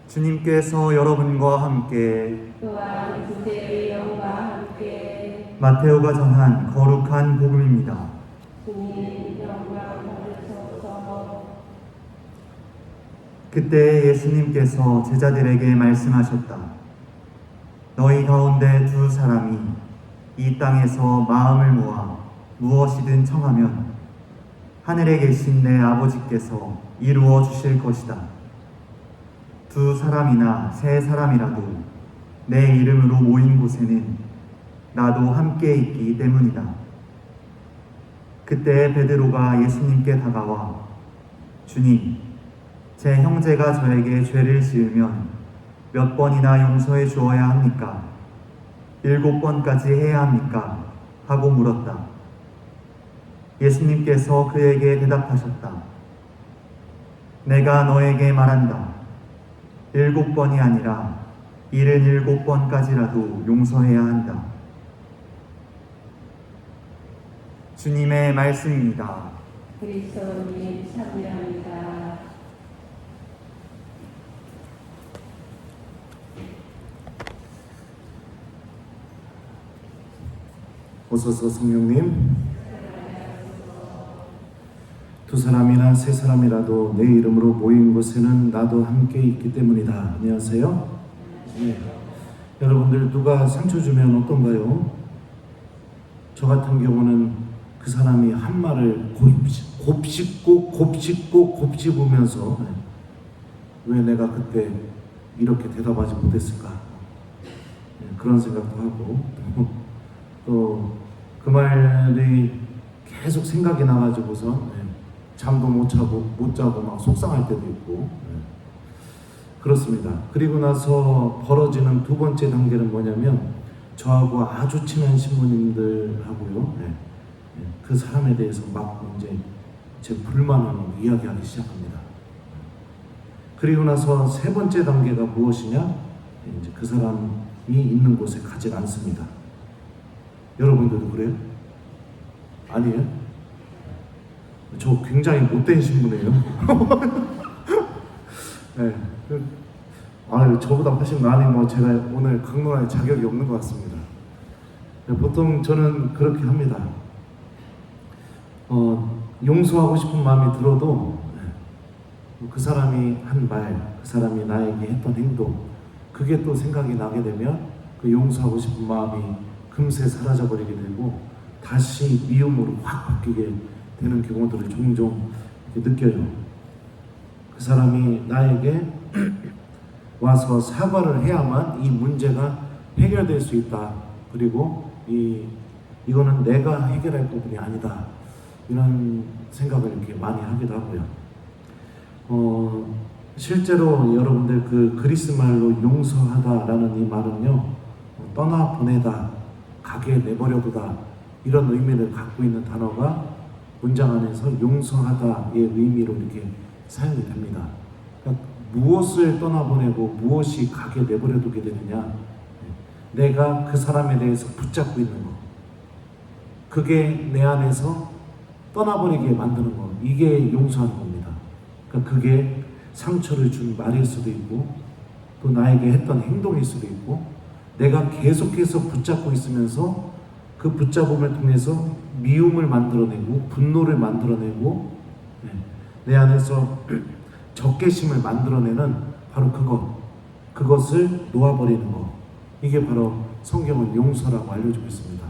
주님께서 여러분과 함께 또한 그대의 영과 함께 마테오가 전한 거룩한 복음입니다. 주님 영광 받으소서. 그때 예수님께서 제자들에게 말씀하셨다. 너희 가운데 두 사람이 이 땅에서 마음을 모아 무엇이든 청하면 하늘에 계신 내 아버지께서 이루어 주실 것이다. 두 사람이나 세 사람이라도 내 이름으로 모인 곳에는 나도 함께 있기 때문이다. 그때 베드로가 예수님께 다가와 주님, 제 형제가 저에게 죄를 지으면 몇 번이나 용서해 주어야 합니까? 7번까지 해야 합니까? 하고 물었다. 예수님께서 그에게 대답하셨다. 내가 너에게 말한다. 7번이 아니라 77번까지라도 용서해야 한다. 주님의 말씀입니다. 그리스도님 참여합니다. 오소서 성령님, 두 사람이나 세 사람이라도 내 이름으로 모인 곳에는 나도 함께 있기 때문이다. 안녕하세요. 네. 여러분들 누가 상처 주면 어떤가요? 저 같은 경우는 그 사람이 한 말을 곱씹으면서 왜 내가 그때 이렇게 대답하지 못했을까? 그런 생각도 하고 또 그 말이 계속 생각이 나가지고서 잠도 못 자고 막 속상할 때도 있고 그렇습니다. 그리고 나서 벌어지는 두 번째 단계는 뭐냐면 저하고 아주 친한 신부님들하고요, 그 사람에 대해서 막 이제 제 불만을 이야기하기 시작합니다. 그리고 나서 세 번째 단계가 무엇이냐? 이제 그 사람이 있는 곳에 가지 않습니다. 여러분들도 그래요? 아니에요? 저 굉장히 못된 신부네요. 네. 저보다 훨씬 많이 제가 오늘 강론할 자격이 없는 것 같습니다. 보통 저는 그렇게 합니다. 용서하고 싶은 마음이 들어도 그 사람이 한 말, 그 사람이 나에게 했던 행동, 그게 또 생각이 나게 되면 그 용서하고 싶은 마음이 금세 사라져버리게 되고 다시 미움으로 확 바뀌게 되는 경우들을 종종 느껴요. 그 사람이 나에게 와서 사과를 해야만 이 문제가 해결될 수 있다. 그리고 이거는 내가 해결할 부분이 아니다. 이런 생각을 이렇게 많이 하기도 하고요. 실제로 여러분들 그 그리스 말로 용서하다라는 이 말은요, 떠나보내다, 가게 내버려두다, 이런 의미를 갖고 있는 단어가 문장 안에서 용서하다의 의미로 이렇게 사용이 됩니다. 그러니까 무엇을 떠나보내고 무엇이 가게 내버려두게 되느냐, 내가 그 사람에 대해서 붙잡고 있는 것, 그게 내 안에서 떠나버리게 만드는 것, 이게 용서하는 겁니다. 그러니까 그게 상처를 준 말일 수도 있고 또 나에게 했던 행동일 수도 있고, 내가 계속해서 붙잡고 있으면서 그 붙잡음을 통해서 미움을 만들어내고 분노를 만들어내고 내 안에서 적개심을 만들어내는 바로 그것을 놓아버리는 것, 이게 바로 성경은 용서라고 알려주고 있습니다.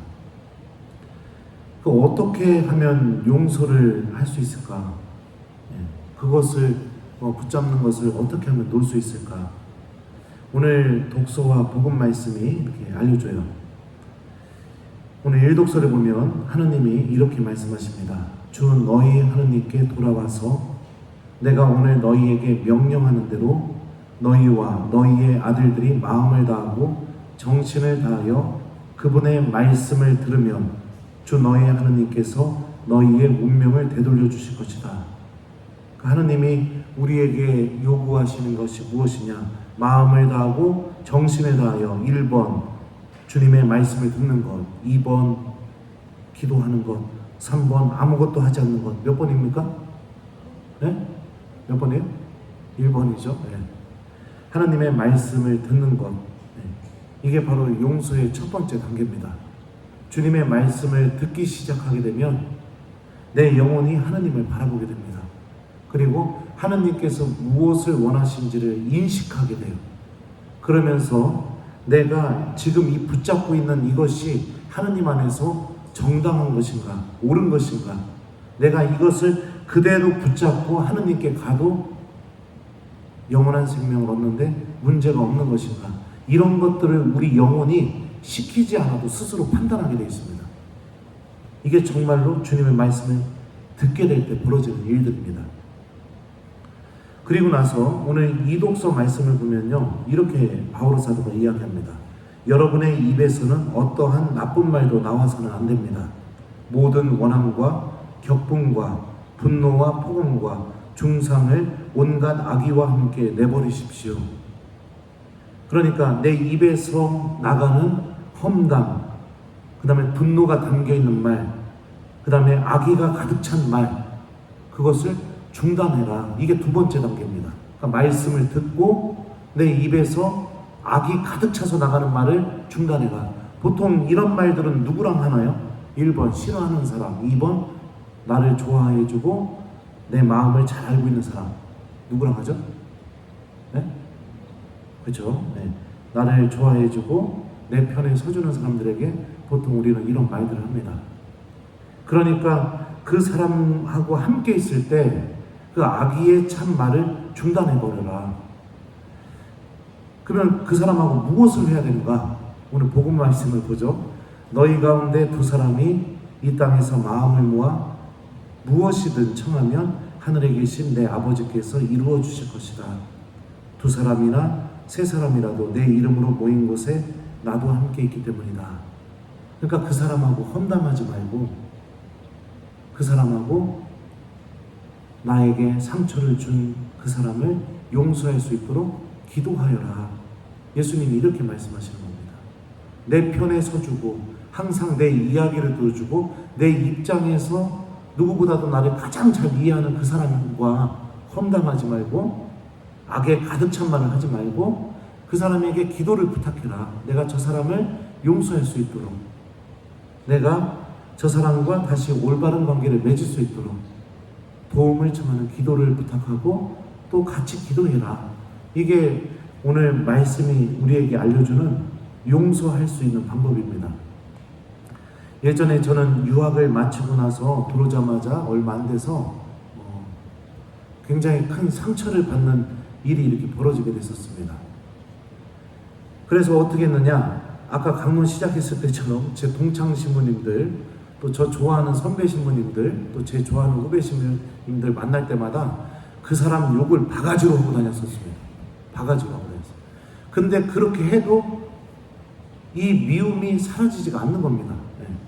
어떻게 하면 용서를 할 수 있을까? 그것을 붙잡는 것을 어떻게 하면 놓을 수 있을까? 오늘 독서와 복음 말씀이 이렇게 알려줘요. 오늘 일독서를 보면 하느님이 이렇게 말씀하십니다. 주 너희 하느님께 돌아와서 내가 오늘 너희에게 명령하는 대로 너희와 너희의 아들들이 마음을 다하고 정신을 다하여 그분의 말씀을 들으면 주 너희 하느님께서 너희의 운명을 되돌려 주실 것이다. 하느님이 우리에게 요구하시는 것이 무엇이냐? 마음을 다하고 정신을 다하여 1번 주님의 말씀을 듣는 것, 2번 기도하는 것, 3번 아무것도 하지 않는 것. 몇 번입니까? 네? 몇 번이에요? 1번이죠. 네. 하나님의 말씀을 듣는 것, 이게 바로 용서의 첫 번째 단계입니다. 주님의 말씀을 듣기 시작하게 되면 내 영혼이 하나님을 바라보게 됩니다. 그리고 하나님께서 무엇을 원하신지를 인식하게 돼요. 그러면서 내가 지금 이 붙잡고 있는 이것이 하나님 안에서 정당한 것인가, 옳은 것인가, 내가 이것을 그대로 붙잡고 하나님께 가도 영원한 생명을 얻는데 문제가 없는 것인가, 이런 것들을 우리 영혼이 시키지 않아도 스스로 판단하게 되어 있습니다. 이게 정말로 주님의 말씀을 듣게 될 때 벌어지는 일들입니다. 그리고 나서 오늘 이독서 말씀을 보면요, 이렇게 바오로 사도가 이야기합니다. 여러분의 입에서는 어떠한 나쁜 말도 나와서는 안 됩니다. 모든 원함과 격분과 분노와 폭언과 중상을 온갖 악의와 함께 내버리십시오. 그러니까 내 입에서 나가는 험담, 그 다음에 분노가 담겨있는 말, 그 다음에 악의가 가득 찬 말, 그것을 중단해라. 이게 두 번째 단계입니다. 그러니까 말씀을 듣고 내 입에서 악이 가득 차서 나가는 말을 중단해라. 보통 이런 말들은 누구랑 하나요? 1번 싫어하는 사람, 2번 나를 좋아해주고 내 마음을 잘 알고 있는 사람. 누구랑 하죠? 네? 그렇죠? 네. 나를 좋아해주고 내 편에 서주는 사람들에게 보통 우리는 이런 말들을 합니다. 그러니까 그 사람하고 함께 있을 때 그 악의의 참 말을 중단해버려라. 그러면 그 사람하고 무엇을 해야 되는가? 오늘 복음 말씀을 보죠. 너희 가운데 두 사람이 이 땅에서 마음을 모아 무엇이든 청하면 하늘에 계신 내 아버지께서 이루어 주실 것이다. 두 사람이나 세 사람이라도 내 이름으로 모인 곳에 나도 함께 있기 때문이다. 그러니까 그 사람하고 험담하지 말고 그 사람하고 나에게 상처를 준 그 사람을 용서할 수 있도록 기도하여라. 예수님이 이렇게 말씀하시는 겁니다. 내 편에 서주고 항상 내 이야기를 들어주고 내 입장에서 누구보다도 나를 가장 잘 이해하는 그 사람과 험담하지 말고 악에 가득 찬 말을 하지 말고 그 사람에게 기도를 부탁해라. 내가 저 사람을 용서할 수 있도록, 내가 저 사람과 다시 올바른 관계를 맺을 수 있도록 도움을 청하는 기도를 부탁하고 또 같이 기도해라. 이게 오늘 말씀이 우리에게 알려주는 용서할 수 있는 방법입니다. 예전에 저는 유학을 마치고 나서 들어오자마자 얼마 안 돼서 굉장히 큰 상처를 받는 일이 이렇게 벌어지게 됐었습니다. 그래서 어떻게 했느냐, 아까 강론 시작했을 때처럼 제 동창 신부님들, 또 저 좋아하는 선배 신부님들, 또 제 좋아하는 후배 신부님들 만날 때마다 그 사람 욕을 바가지로 하고 다녔었습니다. 바가지로 하고 다녔어요. 근데 그렇게 해도 이 미움이 사라지지가 않는 겁니다.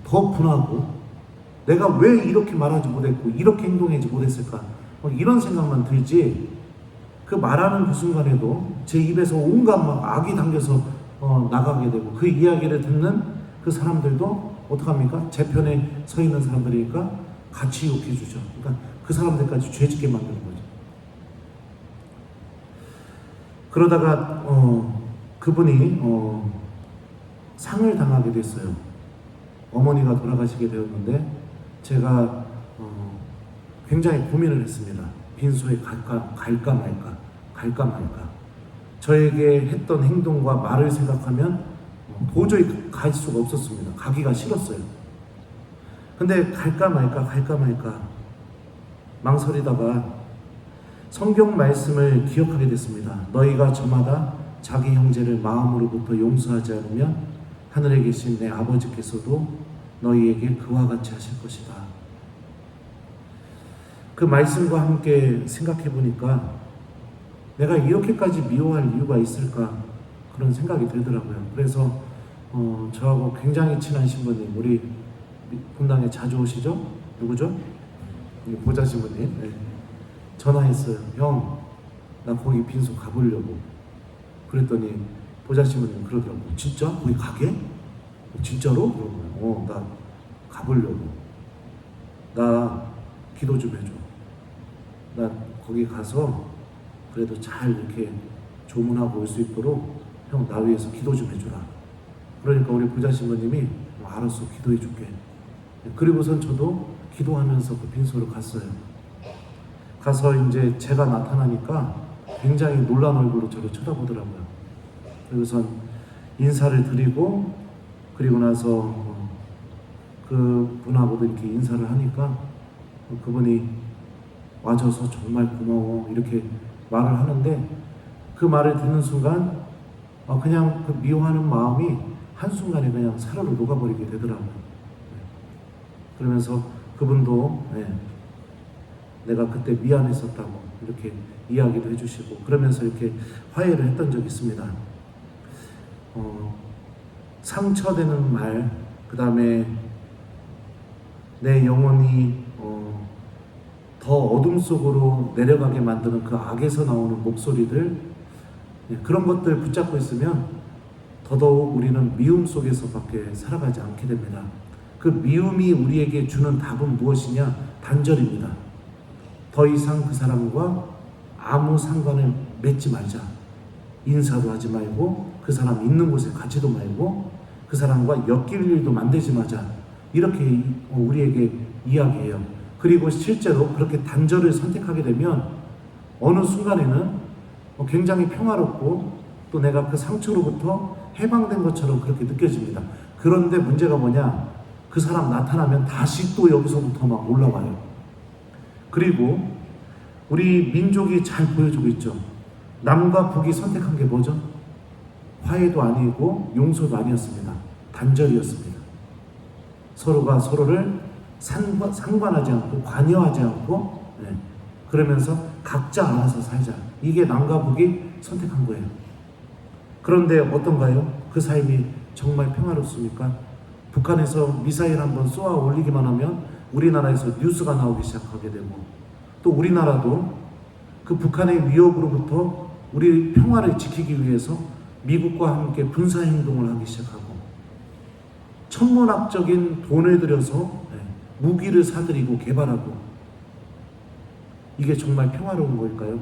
더 분하고 내가 왜 이렇게 말하지 못했고 이렇게 행동하지 못했을까, 이런 생각만 들지, 그 말하는 그 순간에도 제 입에서 온갖 막 악이 담겨서 나가게 되고, 그 이야기를 듣는 그 사람들도 어떡합니까? 제 편에 서 있는 사람들이니까 같이 욕해 주죠. 그러니까 그 사람들까지 죄짓게 만드는 거죠. 그러다가 그분이 상을 당하게 됐어요. 어머니가 돌아가시게 되었는데 제가 굉장히 고민을 했습니다. 빈소에 갈까 말까. 저에게 했던 행동과 말을 생각하면 도저히 갈 수가 없었습니다. 가기가 싫었어요. 근데 갈까 말까 망설이다가 성경 말씀을 기억하게 됐습니다. 너희가 저마다 자기 형제를 마음으로부터 용서하지 않으면 하늘에 계신 내 아버지께서도 너희에게 그와 같이 하실 것이다. 그 말씀과 함께 생각해 보니까 내가 이렇게까지 미워할 이유가 있을까, 그런 생각이 들더라고요. 그래서 저하고 굉장히 친한 신부님, 우리 본당에 자주 오시죠? 누구죠? 보자 신부님. 네. 전화했어요. 형, 나 거기 빈소 가보려고. 그랬더니 보자 신부님 그러더라고. 진짜? 거기 가게? 진짜로? 그러고요. 나 가보려고. 나 기도 좀 해줘. 나 거기 가서 그래도 잘 이렇게 조문하고 올 수 있도록 형 나 위해서 기도 좀 해주라. 그러니까 우리 부자 신부님이 알았어, 기도해 줄게. 그리고선 저도 기도하면서 그 빈소를 갔어요. 가서 이제 제가 나타나니까 굉장히 놀란 얼굴로 저를 쳐다보더라고요. 그리고선 인사를 드리고, 그리고 나서 그 분하고도 이렇게 인사를 하니까 그분이 와줘서 정말 고마워 이렇게 말을 하는데, 그 말을 듣는 순간 그냥 그 미워하는 마음이 한순간에 그냥 사르르 녹아버리게 되더라고요. 그러면서 그분도 내가 그때 미안했었다고 이렇게 이야기도 해주시고, 그러면서 이렇게 화해를 했던 적이 있습니다. 상처되는 말, 그 다음에 내 영혼이 더 어둠 속으로 내려가게 만드는 그 악에서 나오는 목소리들, 그런 것들 붙잡고 있으면 더더욱 우리는 미움 속에서밖에 살아가지 않게 됩니다. 그 미움이 우리에게 주는 답은 무엇이냐? 단절입니다. 더 이상 그 사람과 아무 상관을 맺지 말자. 인사도 하지 말고, 그 사람 있는 곳에 가지도 말고, 그 사람과 엮일 일도 만들지 마자. 이렇게 우리에게 이야기해요. 그리고 실제로 그렇게 단절을 선택하게 되면 어느 순간에는 굉장히 평화롭고, 또 내가 그 상처로부터 해방된 것처럼 그렇게 느껴집니다. 그런데 문제가 뭐냐? 그 사람 나타나면 다시 또 여기서부터 막 올라와요. 그리고 우리 민족이 잘 보여주고 있죠. 남과 북이 선택한 게 뭐죠? 화해도 아니고 용서도 아니었습니다. 단절이었습니다. 서로가 서로를 상관하지 않고 관여하지 않고, 그러면서 각자 알아서 살자. 이게 남과 북이 선택한 거예요. 그런데 어떤가요? 그 삶이 정말 평화롭습니까? 북한에서 미사일 한번 쏘아 올리기만 하면 우리나라에서 뉴스가 나오기 시작하게 되고, 또 우리나라도 그 북한의 위협으로부터 우리 평화를 지키기 위해서 미국과 함께 군사행동을 하기 시작하고, 천문학적인 돈을 들여서 무기를 사들이고 개발하고, 이게 정말 평화로운 걸까요?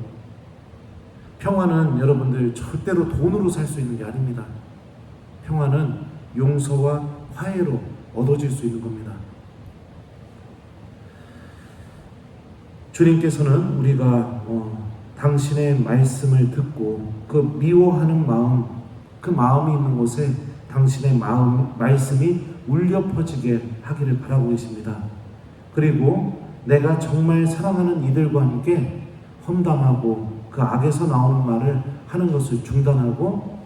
평화는 여러분들 절대로 돈으로 살 수 있는 게 아닙니다. 평화는 용서와 화해로 얻어질 수 있는 겁니다. 주님께서는 우리가 당신의 말씀을 듣고 그 미워하는 마음, 그 마음이 있는 곳에 당신의 말씀이 울려 퍼지게 하기를 바라고 계십니다. 그리고 내가 정말 사랑하는 이들과 함께 험담하고 그 악에서 나오는 말을 하는 것을 중단하고,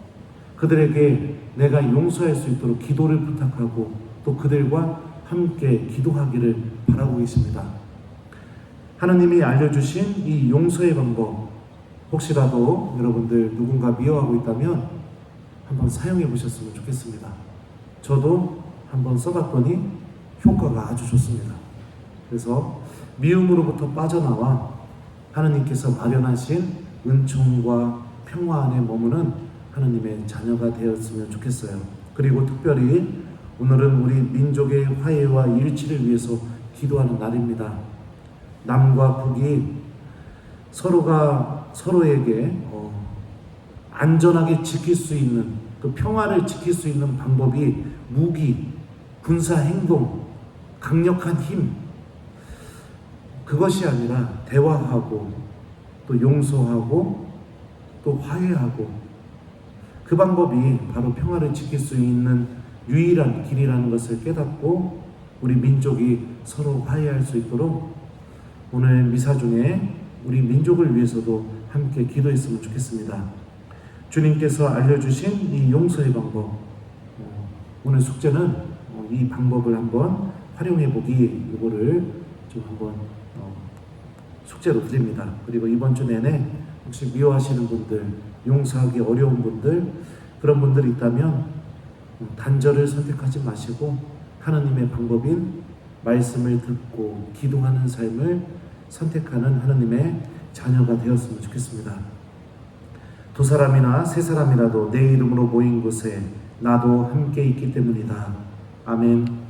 그들에게 내가 용서할 수 있도록 기도를 부탁하고, 또 그들과 함께 기도하기를 바라고 계십니다. 하나님이 알려주신 이 용서의 방법, 혹시라도 여러분들 누군가 미워하고 있다면 한번 사용해 보셨으면 좋겠습니다. 저도 한번 써봤더니 효과가 아주 좋습니다. 그래서 미움으로부터 빠져나와 하나님께서 마련하신 은총과 평화 안에 머무는 하나님의 자녀가 되었으면 좋겠어요. 그리고 특별히 오늘은 우리 민족의 화해와 일치를 위해서 기도하는 날입니다. 남과 북이 서로가 서로에게 안전하게 지킬 수 있는, 그 평화를 지킬 수 있는 방법이 무기, 군사 행동, 강력한 힘, 그것이 아니라 대화하고, 또 용서하고, 또 화해하고, 그 방법이 바로 평화를 지킬 수 있는 유일한 길이라는 것을 깨닫고 우리 민족이 서로 화해할 수 있도록 오늘 미사 중에 우리 민족을 위해서도 함께 기도했으면 좋겠습니다. 주님께서 알려주신 이 용서의 방법, 오늘 숙제는 이 방법을 한번 활용해 보기, 이거를 좀 한번 숙제로 드립니다. 그리고 이번 주 내내 혹시 미워하시는 분들, 용서하기 어려운 분들, 그런 분들이 있다면 단절을 선택하지 마시고 하나님의 방법인 말씀을 듣고 기도하는 삶을 선택하는 하나님의 자녀가 되었으면 좋겠습니다. 두 사람이나 세 사람이라도 내 이름으로 모인 곳에 나도 함께 있기 때문이다. 아멘.